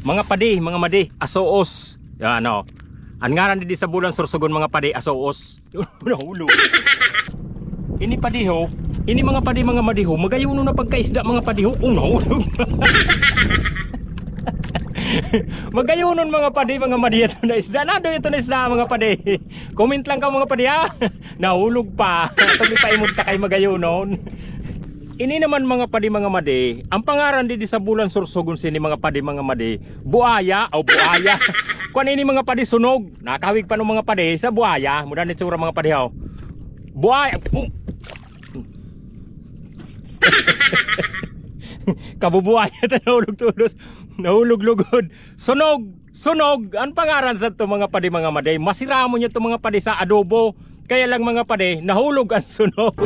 Mga padi, mga madi, asoos. Yan o. Ang ngaran di sa bulan Sorsogon mga padi, asoos. Nahulog. Ini padiho, ini mga padi mga madiho, magayuno na pagkaisda mga padiho. Nahulog. Magayunon mga padi, mga madi ito na isda. Nado ito na isda mga padi. Comment lang ka mga padi ha. Nahulog pa. Tabi pa imunta kay magayunon. Ini naman mga padi mga madi, ang pangaran di sa bulan Sorsogon sini mga padi mga madi, buaya o buaya. Kuan ini mga padi sunog, nakawig pa no mga padi sa buaya, mudan ni tsura mga padi ho. Buaya. Kabubuaya ta nahulog tulos, nahulog lugod. Sunog, sunog. Ang pangaran sa to mga padi mga madi, masira mo niya to mga padi sa adobo. Kaya lang mga padi, nahulog ang sunog.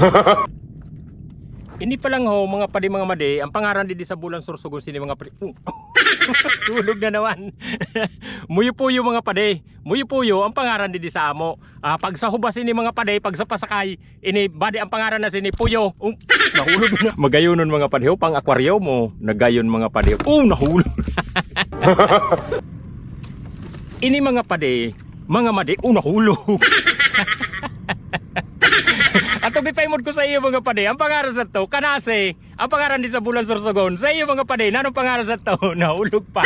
Ini pa lang ho mga padi mga madi, ang pangaran di sa bulan Sorsogon sini mga padi. Tulog na naman. Muyo-puyo mga padi. Muyo-puyo ang pangaran di sa amo. Pag sa hubas ini mga padi, pag sa pasakay, ini badi ang pangaran na sini puyo. Nahulog na. Magayunon mga padi ho, pang aquaryo mo. Nagayon mga padi. Nahulog. Ini mga padi, mga madi, nahulog. Ato gipaimod ko sa iyo mga padi, ang pangaran sa to, kanase, ang pangaran di sa bulan Sorsogon, sa iyo mga padi, nanong pangaran sa to, nahulog pa.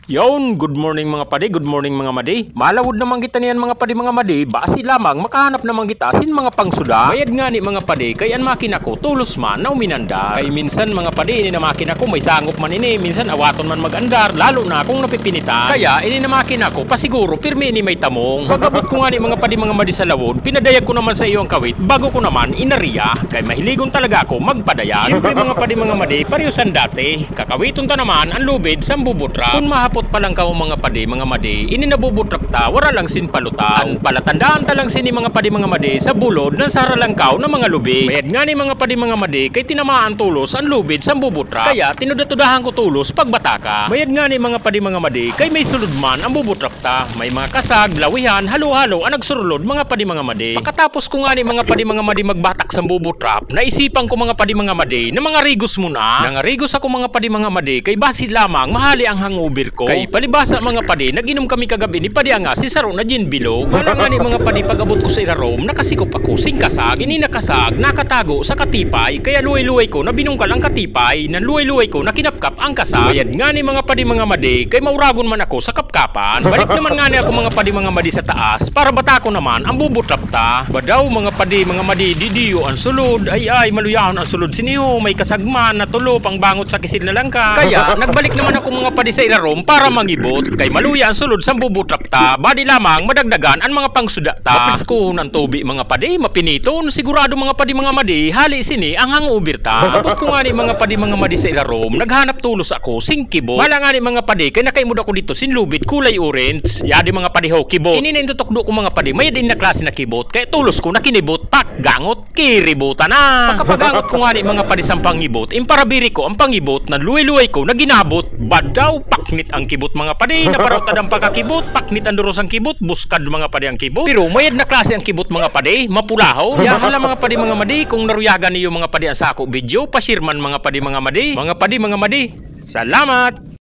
Yon, good morning mga padi, good morning mga madi. Malawod naman kita niyan mga padi mga madi, basi lamang makahanap naman kita sin mga pangsuda. Bayad nga ni mga padi, kay ang makina ko tulos man na uminandar. Kay minsan mga padi, ini na makina ko may sangop man ini, minsan awaton man magandar, lalo na kung napipinitan. Kaya ini na makina ko pasiguro pirmi ini may tamong. Pagabot ko nga ni mga padi mga madi sa lawod, pinadayag ko naman sa iyo ang kawit, bago ko naman inariya. Kay mahiligon talaga ako magpadayag. Siyempre mga padi mga madi, pariyusan dati, kakawiton ta naman ang lubid sa bubutra. Kung mahapot pa lang ka mga padi mga madi, ini nabubutrap ta, wala lang sin palutaw. Ang palatandaan ta lang sini mga padi mga madi sa bulod ng saralangkaw ng mga lubi. Bayad nga ni mga padi mga madi, kay tinamaan tulos ang lubid sa bubutrap. Kaya tinudatudahan ko tulos pagbata ka. Bayad nga ni mga padi mga madi, kay may sulod man ang bubutrap ta. May mga kasag, lawihan, halo-halo ang nagsurulod mga padi mga madi. Pagkatapos ko nga ni mga padi mga madi magbatak sa bubutrap, naisipan ko mga padi mga madi na mga rigos muna. Nangarigos ako mga padi mga madi, kay basi lamang mahali ang hangubir ko. Kay palibasa mga padi, naginom kami kagabi ni padi nga si Saro na gin bilog. Wala nga ni mga padi, pag-abot ko sa irarom, nakasikop ako sing kasag. Ini nakasag, nakatago sa katipay, kaya luway-luway ko na binungkal ang katipay, nan luway-luway ko na kinapkap ang kasag. Bayad nga ni mga padi mga madi, kay mauragon man ako sa kapkapan. Balik naman nga ni ako mga padi mga madi sa taas, para bata ko naman ang bubutrap ta. Badaw mga padi mga madi, didiyo ang sulod, ay maluyahon ang sulod siniho, may kasagman na tulo pang bangot sa kisil na lang ka. Kaya nagbalik naman ako mga padi sa irarom para mangibot, kay maluya ang sulod sa bubutrap ta, badi lamang madagdagan ang mga pangsuda ta. Mapisko ng tubi mga padi, mapiniton, sigurado mga padi mga madi, hali sini ang hangubir ta. Pagabot ko nga ni mga padi mga madi sa ilarom, naghanap tulos ako sing kibot. Mala nga ni mga padi, kay nakaimod ako dito sin lubid kulay orange. Yadi mga padi ho, kibot. Ini na intutukdo ko mga padi, may din na klase na kibot, kay tulos ko na kinibot, pak gangot, kiributa na. Pagkapagangot ko nga ni mga padi sa pangibot, imparabiri ko ang pangibot na luway-luway ko na ginabot, badaw paknit ang kibot mga padi, naparotad ang pagkakibot, paknit ang duros ang kibot, buskad mga padi ang kibot. Pero mayad na klase ang kibot mga padi, mapulaho. Yaman lang mga padi mga madi, kung naruyagan niyo mga padi ang sako video, pasirman mga padi mga madi. Mga padi mga madi, salamat!